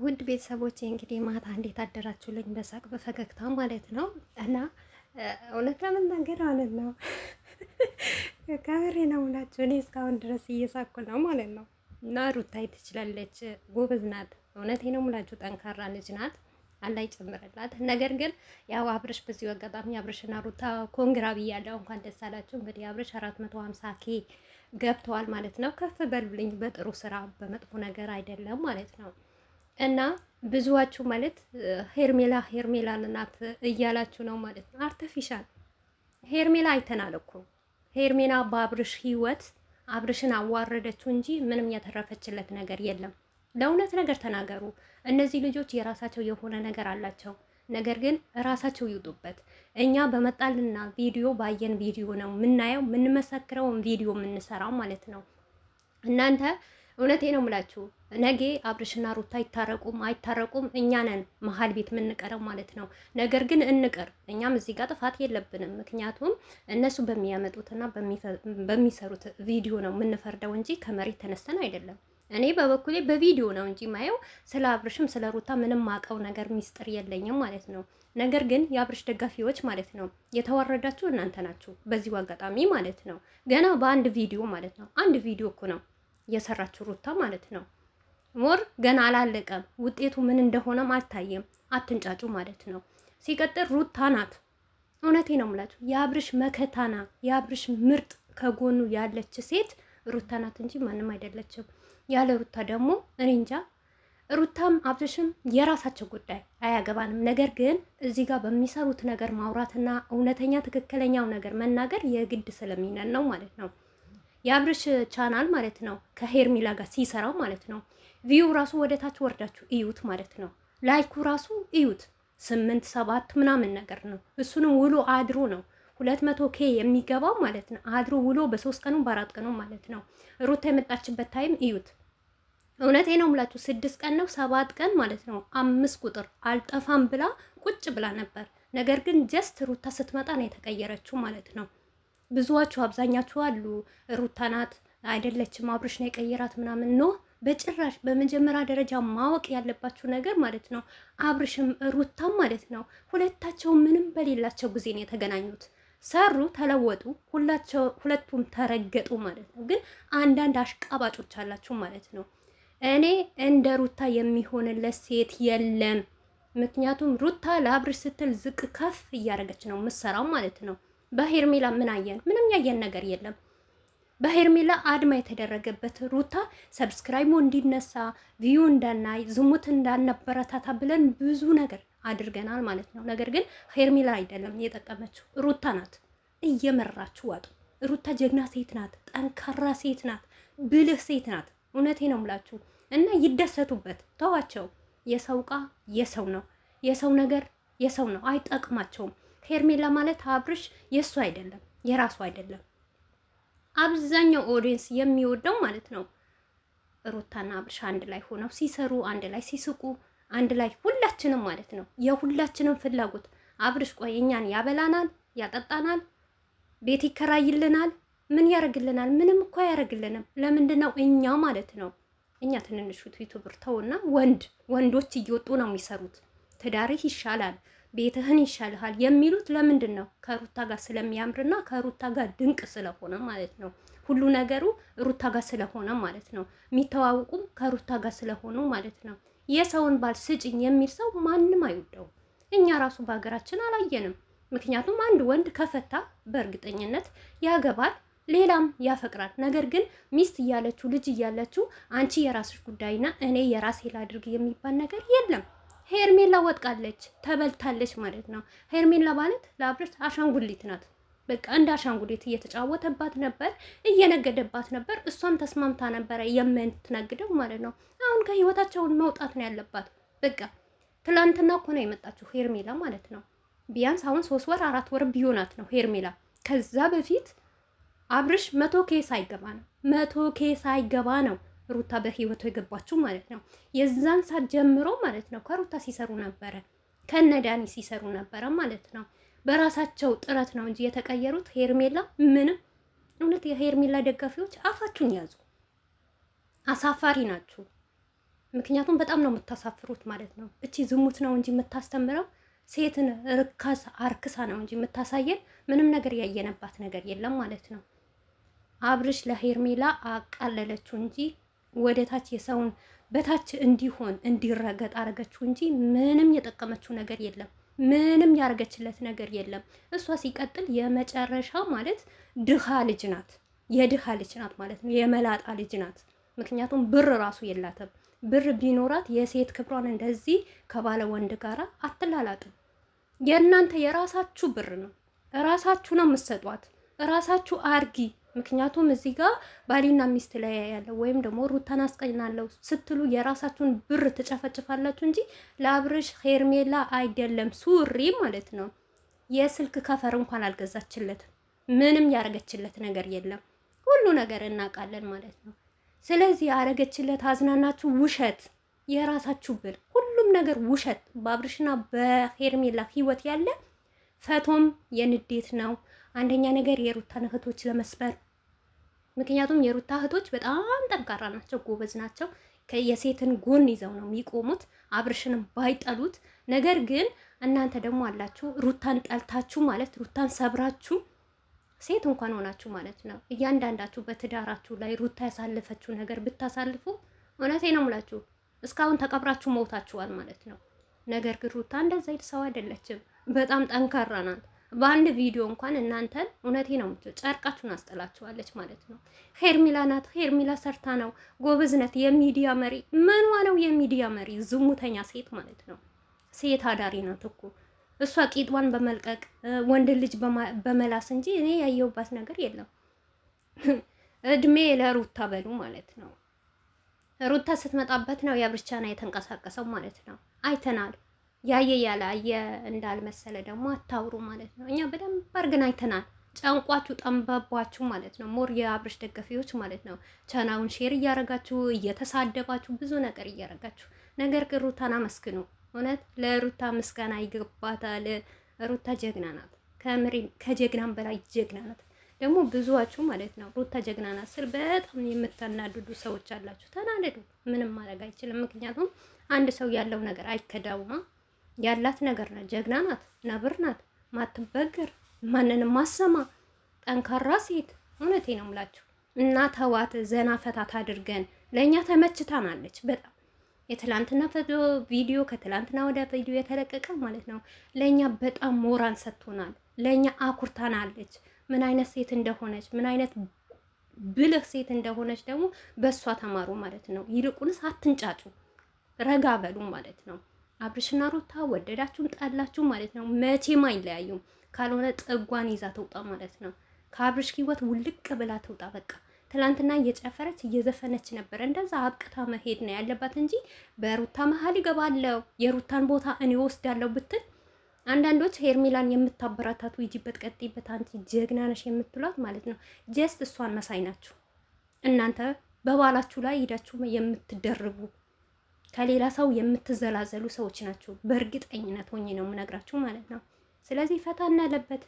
ውድ ቤተሰቦቼ እንግዲህ ማታ እንዴት አደራችሁልኝ? በሳቅ በፈገግታ ማለት ነው። እና እውነት ለመናገር ማለት ነው ከበሬ ነው ሙላችሁ። እኔ እስካሁን ድረስ እየሳኩ ነው ማለት ነው። እና ሩታይ ትችላለች፣ ጎበዝ ናት። እውነቴ ነው ሙላችሁ፣ ጠንካራ ልጅ ናት። አላህ ይጨምርላት። ነገር ግን ያው አብርሽ በዚሁ አጋጣሚ አብርሽና ሩታ ኮንግራ ብያለሁ። እንኳን ደስ አላችሁ። እንግዲህ አብርሽ 450 ኬ ገብተዋል ማለት ነው። ከፍ በሉልኝ፣ በጥሩ ስራ በመጥፎ ነገር አይደለም ማለት ነው። እና ብዙዋችሁ ማለት ሄርሜላ ሄርሜላ ናት እያላችሁ ነው ማለት ነው። አርቲፊሻል ሄርሜላ አይተናል እኮ ሄርሜላ በአብርሽ ህይወት አብርሽን አዋረደችው እንጂ ምንም ያተረፈችለት ነገር የለም። ለእውነት ነገር ተናገሩ። እነዚህ ልጆች የራሳቸው የሆነ ነገር አላቸው። ነገር ግን ራሳቸው ይውጡበት። እኛ በመጣልና ቪዲዮ ባየን ቪዲዮ ነው የምናየው፣ የምንመሰክረውን ቪዲዮ የምንሰራው ማለት ነው። እናንተ እውነቴ ነው የምላችሁ ነገ አብርሽና ሩታ አይታረቁም አይታረቁም እኛ ነን መሀል ቤት የምንቀረው ማለት ነው። ነገር ግን እንቅር፣ እኛም እዚህ ጋር ጥፋት የለብንም። ምክንያቱም እነሱ በሚያመጡትና በሚሰሩት ቪዲዮ ነው የምንፈርደው እንጂ ከመሬት ተነስተን አይደለም። እኔ በበኩሌ በቪዲዮ ነው እንጂ ማየው ስለ አብርሽም ስለ ሩታ ምንም ማቀው ነገር ሚስጥር የለኝም ማለት ነው። ነገር ግን የአብርሽ ደጋፊዎች ማለት ነው የተዋረዳችሁ እናንተ ናችሁ። በዚሁ አጋጣሚ ማለት ነው ገና በአንድ ቪዲዮ ማለት ነው አንድ ቪዲዮ እኮ ነው የሰራችሁ ሩታ ማለት ነው። ሞር ገና አላለቀም። ውጤቱ ምን እንደሆነም አልታየም። አትንጫጩ ማለት ነው። ሲቀጥል ሩታ ናት። እውነቴ ነው የምላችሁ የአብርሽ መከታና የአብርሽ ምርጥ ከጎኑ ያለች ሴት ሩታ ናት እንጂ ማንም አይደለችም። ያለ ሩታ ደግሞ እኔ እንጃ። ሩታም አብርሽም የራሳቸው ጉዳይ አያገባንም። ነገር ግን እዚህ ጋር በሚሰሩት ነገር ማውራትና እውነተኛ ትክክለኛው ነገር መናገር የግድ ስለሚነን ነው ማለት ነው። የአብርሽ ቻናል ማለት ነው ከሄርሚላ ጋር ሲሰራው ማለት ነው ቪው ራሱ ወደ ታች ወርዳችሁ እዩት ማለት ነው። ላይኩ ራሱ እዩት 8-7 ምናምን ነገር ነው። እሱንም ውሎ አድሮ ነው 200 ኬ የሚገባው ማለት ነው። አድሮ ውሎ በ3 ቀኑ በ4 ቀኑ ማለት ነው። ሩታ የመጣችበት ታይም እዩት። እውነቴ ነው የምላችሁ 6 ቀን ነው 7 ቀን ማለት ነው 5 ቁጥር አልጠፋም ብላ ቁጭ ብላ ነበር። ነገር ግን ጀስት ሩታ ስትመጣ ነው የተቀየረችው ማለት ነው። ብዙዋችሁ አብዛኛችሁ አሉ ሩታ ናት አይደለችም አብርሽ ነው የቀየራት ምናምን ነው። በጭራሽ። በመጀመሪያ ደረጃ ማወቅ ያለባችሁ ነገር ማለት ነው አብርሽም ሩታም ማለት ነው ሁለታቸው ምንም በሌላቸው ጊዜ ነው የተገናኙት። ሰሩ፣ ተለወጡ፣ ሁለቱም ተረገጡ ማለት ነው። ግን አንዳንድ አሽቃባጮች አላችሁ ማለት ነው። እኔ እንደ ሩታ የሚሆንለት ሴት የለም። ምክንያቱም ሩታ ለአብርሽ ስትል ዝቅ ከፍ እያደረገች ነው ምሰራው ማለት ነው። በሄርሜላ ምን አየን? ምንም ያየን ነገር የለም። በሄርሜላ አድማ የተደረገበት ሩታ ሰብስክራይቡ እንዲነሳ ቪዩ እንዳናይ ዝሙት እንዳነበረታታ ብለን ብዙ ነገር አድርገናል ማለት ነው። ነገር ግን ሄርሜላ አይደለም የጠቀመችው ሩታ ናት። እየመራችሁ ዋጡ። ሩታ ጀግና ሴት ናት፣ ጠንካራ ሴት ናት፣ ብልህ ሴት ናት። እውነቴ ነው የምላችሁ እና ይደሰቱበት። ተዋቸው። የሰው ዕቃ የሰው ነው፣ የሰው ነገር የሰው ነው፣ አይጠቅማቸውም። ሄርሜላ ማለት አብርሽ የእሱ አይደለም የራሱ አይደለም። አብዛኛው ኦዲየንስ የሚወደው ማለት ነው ሩታና አብርሽ አንድ ላይ ሆነው ሲሰሩ፣ አንድ ላይ ሲስቁ፣ አንድ ላይ ሁላችንም ማለት ነው የሁላችንም ፍላጎት አብርሽ ቆይ እኛን ያበላናል፣ ያጠጣናል፣ ቤት ይከራይልናል፣ ምን ያደርግልናል? ምንም እኮ አያደርግልንም። ለምንድን ነው እኛ ማለት ነው እኛ ትንንሹ ዩቲዩበር ተውና ወንዶች እየወጡ ነው የሚሰሩት ትዳርህ ይሻላል ቤትህን ይሻልሃል የሚሉት ለምንድን ነው? ከሩታ ጋር ስለሚያምርና ከሩታ ጋር ድንቅ ስለሆነ ማለት ነው። ሁሉ ነገሩ ሩታ ጋር ስለሆነ ማለት ነው። የሚተዋወቁም ከሩታ ጋር ስለሆኑ ማለት ነው። የሰውን ባል ስጭኝ የሚል ሰው ማንም አይወደውም። እኛ ራሱ በሀገራችን አላየንም። ምክንያቱም አንድ ወንድ ከፈታ በእርግጠኝነት ያገባል፣ ሌላም ያፈቅራል። ነገር ግን ሚስት እያለችው ልጅ እያለችው አንቺ የራስሽ ጉዳይና እኔ የራሴ ላድርግ የሚባል ነገር የለም። ሄርሜላ ወጥቃለች፣ ተበልታለች ማለት ነው። ሄርሜላ ማለት ለአብርሽ አሻንጉሊት ናት። በቃ እንደ አሻንጉሊት እየተጫወተባት ነበር፣ እየነገደባት ነበር። እሷም ተስማምታ ነበረ የምትነግደው ማለት ነው። አሁን ከህይወታቸውን መውጣት ነው ያለባት። በቃ ትላንትና እኮ ነው የመጣችው ሄርሜላ ማለት ነው። ቢያንስ አሁን 3 ወር 4 ወር ቢሆናት ነው ሄርሜላ። ከዛ በፊት አብርሽ 100 ኬስ አይገባ ነው 100 ኬስ አይገባ ነው ሩታ በህይወቱ የገባችው ማለት ነው። የዛን ሰዓት ጀምሮ ማለት ነው ከሩታ ሲሰሩ ነበረ፣ ከነዳኒ ሲሰሩ ነበረ ማለት ነው። በራሳቸው ጥረት ነው እንጂ የተቀየሩት። ሄርሜላ ምንም እውነት የሄርሜላ ደጋፊዎች አፋችሁን ያዙ። አሳፋሪ ናችሁ። ምክንያቱም በጣም ነው የምታሳፍሩት ማለት ነው። እቺ ዝሙት ነው እንጂ የምታስተምረው ሴትን ርካስ አርክሳ ነው እንጂ የምታሳየን ምንም ነገር ያየነባት ነገር የለም ማለት ነው። አብርሽ ለሄርሜላ አቃለለችው እንጂ ወደታች የሰውን በታች እንዲሆን እንዲረገጥ አረገችው እንጂ ምንም የጠቀመችው ነገር የለም። ምንም ያረገችለት ነገር የለም። እሷ ሲቀጥል የመጨረሻ ማለት ድሃ ልጅ ናት። የድሃ ልጅ ናት ማለት ነው። የመላጣ ልጅ ናት። ምክንያቱም ብር ራሱ የላትም። ብር ቢኖራት የሴት ክብሯን እንደዚህ ከባለ ወንድ ጋራ አትላላጥም። የእናንተ የራሳችሁ ብር ነው። ራሳችሁ ነው የምትሰጧት። ራሳችሁ አርጊ። ምክንያቱም እዚህ ጋር ባሊና ሚስት ላይ ያለው ወይም ደግሞ ሩታን አስቀናለሁ ስትሉ የራሳችሁን ብር ትጨፈጭፋላችሁ እንጂ ለአብርሽ ሄርሜላ አይደለም ሱሪ ማለት ነው። የስልክ ከፈር እንኳን አልገዛችለትም። ምንም ያረገችለት ነገር የለም። ሁሉ ነገር እናውቃለን ማለት ነው። ስለዚህ ያረገችለት አዝናናችሁ ውሸት፣ የራሳችሁ ብር፣ ሁሉም ነገር ውሸት። በአብርሽና በሄርሜላ ህይወት ያለ ፈቶም የንዴት ነው። አንደኛ ነገር የሩታን እህቶች ለመስበር፣ ምክንያቱም የሩታ እህቶች በጣም ጠንካራ ናቸው፣ ጎበዝ ናቸው። የሴትን ጎን ይዘው ነው የሚቆሙት። አብርሽንም ባይጠሉት፣ ነገር ግን እናንተ ደግሞ አላችሁ ሩታን ጠልታችሁ ማለት ሩታን ሰብራችሁ ሴት እንኳን ሆናችሁ ማለት ነው እያንዳንዳችሁ በትዳራችሁ ላይ ሩታ ያሳለፈችው ነገር ብታሳልፉ፣ እውነቴ ነው የምላችሁ እስካሁን ተቀብራችሁ ሞታችኋል ማለት ነው። ነገር ግን ሩታ እንደዛ ሰው አይደለችም። በጣም ጠንካራ ናት። በአንድ ቪዲዮ እንኳን እናንተን እውነቴ ነው ጨርቃችሁን አስጥላችኋለች ማለት ነው። ሄርሚላ ናት። ሄርሚላ ሰርታ ነው ጎበዝነት። የሚዲያ መሪ ምኗ ነው? የሚዲያ መሪ ዝሙተኛ ሴት ማለት ነው። ሴት አዳሪ ናት እኮ እሷ ቂጧን በመልቀቅ ወንድ ልጅ በመላስ እንጂ እኔ ያየሁባት ነገር የለም። እድሜ ለሩታ በሉ ማለት ነው። ሩታ ስትመጣበት ነው የአብርሽ ቻና የተንቀሳቀሰው ማለት ነው። አይተናል። ያየ ያላየ እንዳልመሰለ ደግሞ አታውሩ ማለት ነው። እኛ በደንብ አድርገን አይተናል። ጨንቋችሁ ጠንበቧችሁ ማለት ነው። ሞር የአብርሽ ደጋፊዎች ማለት ነው። ቻናውን ሼር እያረጋችሁ እየተሳደባችሁ ብዙ ነገር እያረጋችሁ፣ ነገር ግን ሩታን አመስግኑ። እውነት ለሩታ ምስጋና ይገባታል። ሩታ ጀግና ናት። ከምሪም ከጀግናም በላይ ጀግና ናት። ደግሞ ብዙዋችሁ ማለት ነው ሩታ ጀግና ናት ስል በጣም የምታናድዱ ሰዎች አላችሁ። ተናደዱ፣ ምንም ማድረግ አይችልም። ምክንያቱም አንድ ሰው ያለው ነገር አይከዳውማ። ያላት ነገር ናት። ጀግና ናት፣ ነብር ናት፣ ማትበገር፣ ማንንም ማሰማ ጠንካራ ሴት። እውነቴ ነው የምላችሁ እና ተዋት፣ ዘና ፈታት አድርገን። ለእኛ ተመችታናለች በጣም የትላንትና ቪዲዮ ከትላንትና ወደ ቪዲዮ የተለቀቀ ማለት ነው። ለኛ በጣም ሞራን ሰጥቶናል። ለኛ አኩርታናለች። ምን አይነት ሴት እንደሆነች፣ ምን አይነት ብልህ ሴት እንደሆነች ደግሞ በእሷ ተማሩ ማለት ነው። ይልቁንስ አትንጫጩ፣ ረጋ በሉ ማለት ነው። አብርሽና ሩታ ወደዳችሁም ጠላችሁ ማለት ነው መቼም አይለያዩም። ካልሆነ ጥጓን ይዛ ተውጣ ማለት ነው። ከአብርሽ ህይወት ውልቅ ብላ ተውጣ በቃ። ትላንትና እየጨፈረች እየዘፈነች ነበር። እንደዛ አብቅታ መሄድ ነው ያለባት እንጂ በሩታ መሀል ይገባለው የሩታን ቦታ እኔ ወስዳለሁ ብትል፣ አንዳንዶች ሄርሜላን የምታበረታቱ ይጂበት፣ ቀጥይበት፣ አንቺ ጀግና ነሽ የምትሏት ማለት ነው ጀስት እሷን መሳይ ናችሁ እናንተ። በባላችሁ ላይ ሄዳችሁ የምትደርቡ ከሌላ ሰው የምትዘላዘሉ ሰዎች ናችሁ። በእርግጠኝነት ሆኜ ነው የምነግራችሁ ማለት ነው። ስለዚህ ፈታ እናለበት።